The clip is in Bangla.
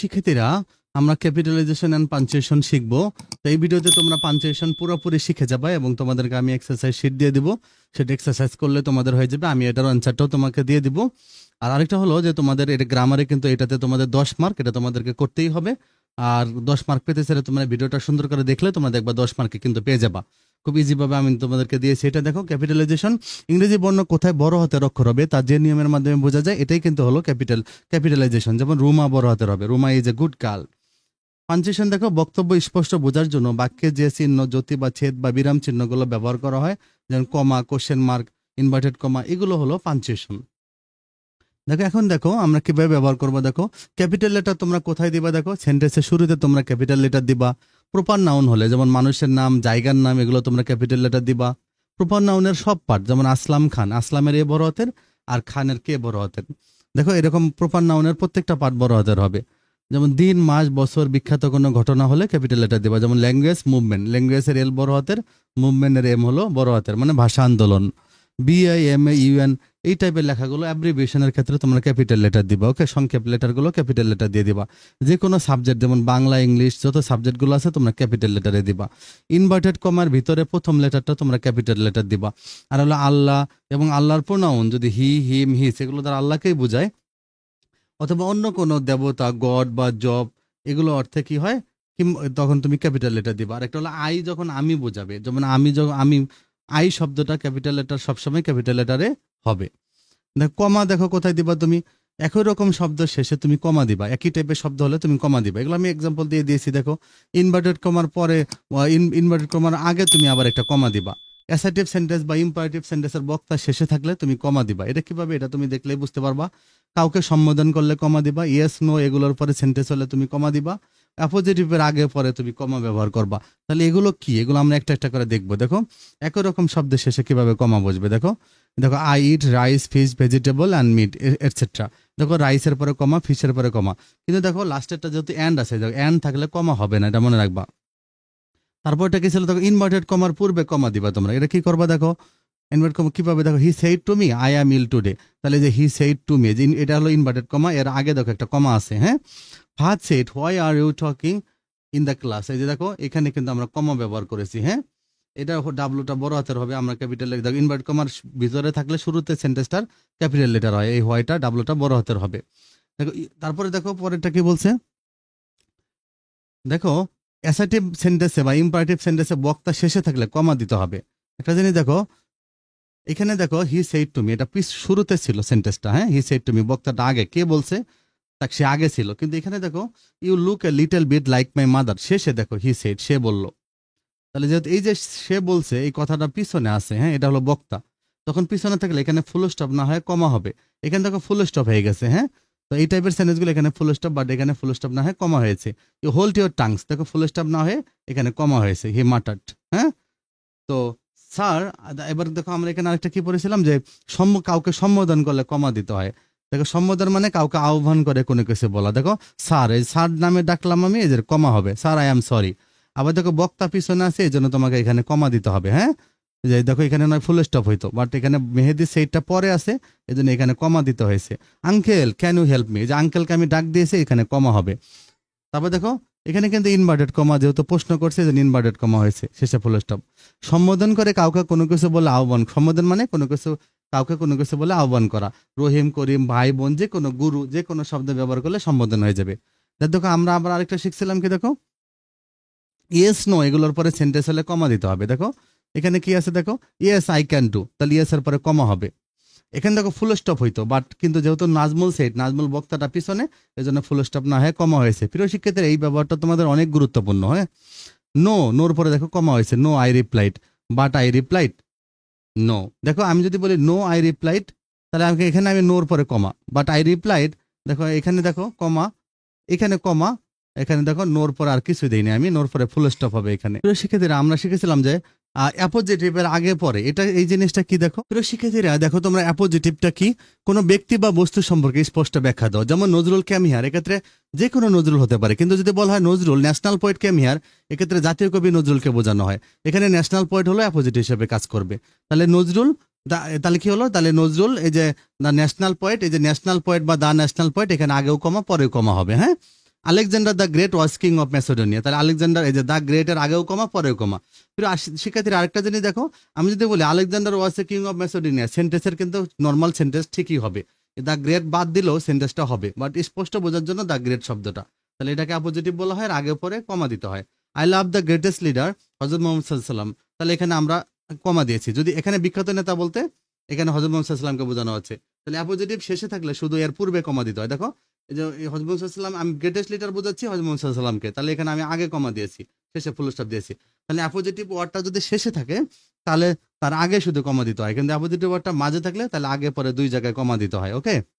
শিক্ষার্থীরা, আমরা ক্যাপিটালাইজেশন এন্ড পাঞ্চুয়েশন শিখবো। তো এই ভিডিওতে তোমরা পাঞ্চুয়েশন পুরোপুরি শিখে যাবে এবং তোমাদেরকে আমি এক্সারসাইজ শিট দিয়ে দিব। সেটা এক্সারসাইজ করলে তোমাদের হয়ে যাবে। আমি এটার অ্যান্সারটাও তোমাকে দিয়ে দিব। আর আরেকটা হলো যে তোমাদের এটা গ্রামারে কিন্তু এটাতে তোমাদের 10 মার্ক, এটা তোমাদেরকে করতেই হবে। আর 10 মার্ক পেতে চাইলে তোমরা ভিডিওটা সুন্দর করে দেখলে তোমরা দেখবা 10 মার্কে কিন্তু পেয়ে যাবা। খুব ইজি ভাবে আমি তোমাদেরকে দিয়েছি। এটা দেখো, ক্যাপিটালাইজেশন, ইংরেজি বর্ণ কোথায় বড় হাতের অক্ষর হবে তার যে নিয়মের মাধ্যমে বোঝা যায়, এটাই কিন্তু হলো ক্যাপিটালাইজেশন। যেমন রুমা বড় হাতের হবে, Ruma is a good girl. Punctuation দেখো, বক্তব্য স্পষ্ট বোঝার জন্য বাক্যে যে চিহ্ন, জ্যোতি বা ছেদ বা বিরাম চিহ্নগুলো ব্যবহার করা হয়, যেমন কমা, কোশ্চেন মার্ক, ইনভার্টেড কমা, এগুলো হলো পাঞ্চুয়েশন। দেখো এখন দেখো আমরা কিভাবে ব্যবহার করবো। দেখো, ক্যাপিটাল লেটার তোমরা কোথায় দিবা? দেখো, সেন্টেন্সের শুরুতে তোমরা ক্যাপিটাল লেটার দিবা। প্রপার নাউন হলে যেমন মানুষের নাম, জায়গার নাম, এগুলো তোমরা ক্যাপিটাল লেটার দিবা। প্রপার নাউনের সব পার্ট, যেমন আসলাম খান, আসলামের এ বড় হাতের আর খানের কে বড় হাতের। দেখো এরকম প্রপার নাউনের প্রত্যেকটা পার্ট বড় হাতের হবে। যেমন দিন, মাস, বছর, বিখ্যাত কোনো ঘটনা হলে ক্যাপিটাল লেটার দিবা। যেমন ল্যাঙ্গুয়েজ, মুভমেন্ট, ল্যাঙ্গুয়েজের এল বড় হাতের, মুভমেন্টের এম হলো বড় হাতের, মানে ভাষা আন্দোলন। BIMAUN এই টাইপের লেখাগুলো অ্যাব্রিভিয়েশনের ক্ষেত্রে তোমরা ক্যাপিটাল লেটার দিবা। ওকে, সংক্ষেপ লেটারগুলো ক্যাপিটাল লেটার দিয়ে দিবা। যে কোনো সাবজেক্ট, যেমন বাংলা, ইংলিশ, যত সাবজেক্টগুলো আছে তোমরা ক্যাপিটাল লেটারে দিবা। ইনভার্টেড কমার ভিতরে প্রথম লেটারটা তোমরা ক্যাপিটাল লেটার দিবা। আর হলো আল্লাহ এবং আল্লাহর প্রোনাউন যদি হি, হিম, হিস, এগুলো দ্বারা আল্লাহকেই বোঝায়, অথবা অন্য কোনো দেবতা, গড বা জব, এগুলো অর্থে কি হয়, তখন তুমি ক্যাপিটাল লেটার দিবা। আর একটা হলো আই, যখন আমি বোঝাবে, যেমন আমি আই শব্দটা ক্যাপিটাল লেটার সবসময় ক্যাপিটাল লেটারে হবে। দেখো কমা, দেখো কোথায় দিবা তুমি? একই রকম শব্দ শেষে তুমি কমা দিবা। একই টাইপের শব্দ হলে তুমি কমা দিবা। এগুলো আমি এক্সাম্পল দিয়ে দিয়েছি। দেখো, ইনভার্টেড কমার পরে, ইনভার্টেড কমার আগে তুমি আবার একটা কমা দিবা। অ্যাসার্টিভ সেন্টেন্স বা ইম্পারেটিভ সেন্টেন্সের বক্তা শেষে থাকলে তুমি কমা দিবা। এটা কিভাবে, এটা তুমি দেখলেই বুঝতে পারবা। কাউকে সম্বোধন করলে কমা দিবা। ইয়েস, নো, এগুলোর পরে সেন্টেন্স হলে তুমি কমা দিবা। অ্যাপোজিটিভের আগে পরে তুমি কমা ব্যবহার করবা। তাহলে এগুলো কি, এগুলো আমরা একটা একটা করে দেখবো। দেখো একই রকম শব্দের শেষে কিভাবে কমা বসবে। দেখো দেখো, I eat rice, fish, vegetable and meat, etcetera. দেখো রাইসের পরে কমা, ফিশের পরে কমা, কিন্তু দেখো লাস্টেরটা যেহেতু অ্যান্ড আছে, দেখো অ্যান্ড থাকলে কমা হবে না, এটা মনে রাখবা। তারপর এটা কি ছিল? দেখো ইনভার্টেড কমার পূর্বে কমা দিবা তোমরা। এটা কি করবা? দেখো ইনভার্ট কমা কিভাবে? দেখো, he said to me I am ill today. তাহলে যে হি সেইড টু মি, এটা হলো ইনভার্টেড কমা, এর আগে দেখো একটা কমা আছে। হ্যাঁ, Fahad said why are you talking in the class. এই যে দেখো এখানে কিন্তু আমরা কমা ব্যবহার করেছি। হ্যাঁ, এটা ডাব্লুটা বড় হাতের হবে, আমরা ক্যাপিটাল লেটার। দেখো ইনভার্ট কমার ভিতরে থাকলে শুরুতে সেন্টেন্সটার ক্যাপিটাল লেটার হয়, এই হোয়াইটা ডাব্লুটা বড় হাতের হবে। দেখো তারপরে দেখো পরেরটা কি বলছে। দেখো অ্যাসার্টিভ সেন্টেন্সে বা ইম্পারেটিভ সেন্টেন্সে বক্তা শেষে থাকলে কমা দিতে হবে। একটা জিনিস দেখো, এখানে দেখো হি সেইড টু মি, এটা শুরুতে ছিল সেন্টেন্সটা। হ্যাঁ, হি সেইড টু মি, বক্তাটা আগে, কে বলছে? তাকে, সে আগে ছিল। কিন্তু এখানে দেখো, you look a little bit like my mother, শেষে দেখো হি সেইড, সে বলল। তাহলে যেহেতু এই যে সে বলছে, এই কথাটা পিছনে আছে, হ্যাঁ, এটা হলো বক্তা, তখন পিছনে থাকলে এখানে ফুল স্টপ না হয় কমা হবে। এখানে দেখো ফুল স্টপ হয়ে গেছে। হ্যাঁ, তো এই টাইপের সেন্টেন্সগুলো এখানে ফুল স্টপ, বাট এখানে ফুল স্টপ না হয় কমা হয়েছে। ইউ হোল্ড ইউর টাংস, দেখো ফুল স্টপ না হয়ে এখানে কমা হয়েছে, হি মাটার্ড। হ্যাঁ, তো স্যার, এবার দেখো আমরা এখানে আরেকটা কি পড়েছিলাম, যে কাউকে সম্বোধন করলে কমা দিতে হয়। দেখো সম্বোধন মানে কাউকে আহ্বান করে কোনো কিছু বলা। দেখো স্যার, এই স্যার নামে ডাকলাম আমি, এই যে কমা হবে, স্যার আই এম সরি। আবার দেখো বক্তা পিছনে আছে, এই জন্য তোমাকে এখানে কমা দিতে হবে। হ্যাঁ, যে দেখো এখানে নয় ফুল স্টপ হইতো, বাট এখানে মেহেদি সেইটা পরে আছে, এই জন্য এখানে কমা দিতে হয়েছে। Uncle can you help me, যে আঙ্কেলকে আমি ডাক দিয়েছি, এখানে কমা হবে। তারপর দেখো এখানে কিন্তু ইনভার্টেড কমা, যেহেতু প্রশ্ন করছে, যে ইনভার্টেড কমা হয়েছে, শেষে ফুল স্টপ। সম্বোধন করে কাউকে কোনো কিছু বলে আহ্বান, সম্বোধন মানে কোনো কিছু, কাউকে কোনো কিছু বলে আহ্বান করা। রহিম, করিম, ভাই, বোন, যে কোনো গুরু, যে কোনো শব্দ ব্যবহার করলে সম্বোধন হয়ে যাবে। দেখো আমরা আবার আরেকটা শিখছিলাম কি, দেখো ইয়েস, নো, এগুলোর পরে সেন্টেন্স হলে কমা দিতে হবে। দেখো এখানে কি আছে, দেখো ইয়েস আই ক্যান ডু, তাহলে ইয়েস এর পরে কমা হবে। এখানে দেখো ফুল স্টপ হইতো, বাট কিন্তু যেহেতু নাজমুল সেট, নাজমুল বক্তাটা পিছনে, এই জন্য ফুল স্টপ না হয়ে কমা হয়েছে। প্রিয় শিক্ষার্থীরা, এই ব্যবহারটা তোমাদের অনেক গুরুত্বপূর্ণ। হ্যাঁ, নো, নোর পরে দেখো কমা হয়েছে, no I replied, but I replied no. দেখো আমি যদি বলি নো আই রিপ্লাইড, তাহলে আমাকে এখানে আমি নোর পরে কমা, বাট আই রিপ্লাইড, দেখো এখানে দেখো কমা, এখানে কমা, এখানে দেখো নোর পরে আর কিছু দেইনি আমি, নোর পরে ফুল স্টপ হবে এখানে। প্রিয় শিক্ষার্থীরা, আমরা শিখেছিলাম যে অ্যাপোজিটিভের আগে পরে, এটা এই জিনিসটা কি দেখো। প্রিয় শিক্ষার্থীরা, দেখো তোমরা অ্যাপোজিটিভটা কি, কোনো ব্যক্তি বা বস্তু সম্পর্কে স্পষ্ট ব্যাখ্যা দাও। যেমন নজরুল ক্যাম হিয়ার, এক্ষেত্রে যে কোনো নজরুল হতে পারে, কিন্তু যদি বলা হয় Nazrul national poet came here, এক্ষেত্রে জাতীয় কবি নজরুলকে বোঝানো হয়। এখানে ন্যাশনাল পোয়েট হলো অ্যাপোজিট হিসেবে কাজ করবে। তাহলে নজরুল, তাহলে কি হলো, তাহলে নজরুল, এই যে দ্য ন্যাশনাল পোয়েট, এই যে ন্যাশনাল পোয়েট বা দ্য ন্যাশনাল পোয়েট, এখানে আগেও কমা পরেও কমা হবে। হ্যাঁ, Alexander the great was king of Macedonia, তাহলে আলেকজান্ডার এই যে দ্য গ্রেটের আগেও কমা পরেও কমা। শিক্ষার্থীরা আরেকটা জিনিস দেখো, আমি যদি বলি Alexander was a king of Macedonia, সেন্টেন্সের কিন্তু নর্মাল সেন্টেন্স ঠিকই হবে, দ্য গ্রেট বাদ দিলেও সেন্টেন্সটা হবে, বাট স্পষ্ট বোঝার জন্য দ্য গ্রেট শব্দটা, তাহলে এটাকে অপোজিটিভ বলা হয়, আর আগে পরে কমা দিতে হয়। I love the greatest leader হযরত মুহাম্মদ সাল্লাল্লাহু আলাইহি ওয়াসাল্লাম, তাহলে এখানে আমরা কমা দিয়েছি। যদি এখানে বিখ্যাত নেতা বলতে এখানে হযরত মুহাম্মদ সাল্লাল্লাহু আলাইহি ওয়াসাল্লামকে বোঝানো হচ্ছে, তাহলে অপোজিটিভ শেষে থাকলে শুধু এর পূর্বে কমা দিতে হয়। দেখো এই যে হযরত মুহাম্মদ সাল্লাল্লাহু আলাইহি ওয়াসাল্লাম, আমি গ্রেটেস্ট লিডার বোঝাচ্ছি হযরত মুহাম্মদ সাল্লাল্লাহু আলাইহি ওয়াসাল্লামকে, তাহলে এখানে আমি আগে কমা দিয়েছি, শেষে ফুল স্টপ দিয়েছি। তাহলে অপোজিটিভ ওয়ার্ডটা যদি শেষে থাকে তাহলে তার আগে শুধু কমা দিতে হয়, কিন্তু অপোজিটিভ ওয়ার্ডটা মাঝে থাকলে তাহলে আগে পরে দুই জায়গায় কমা দিতে হয়। ওকে।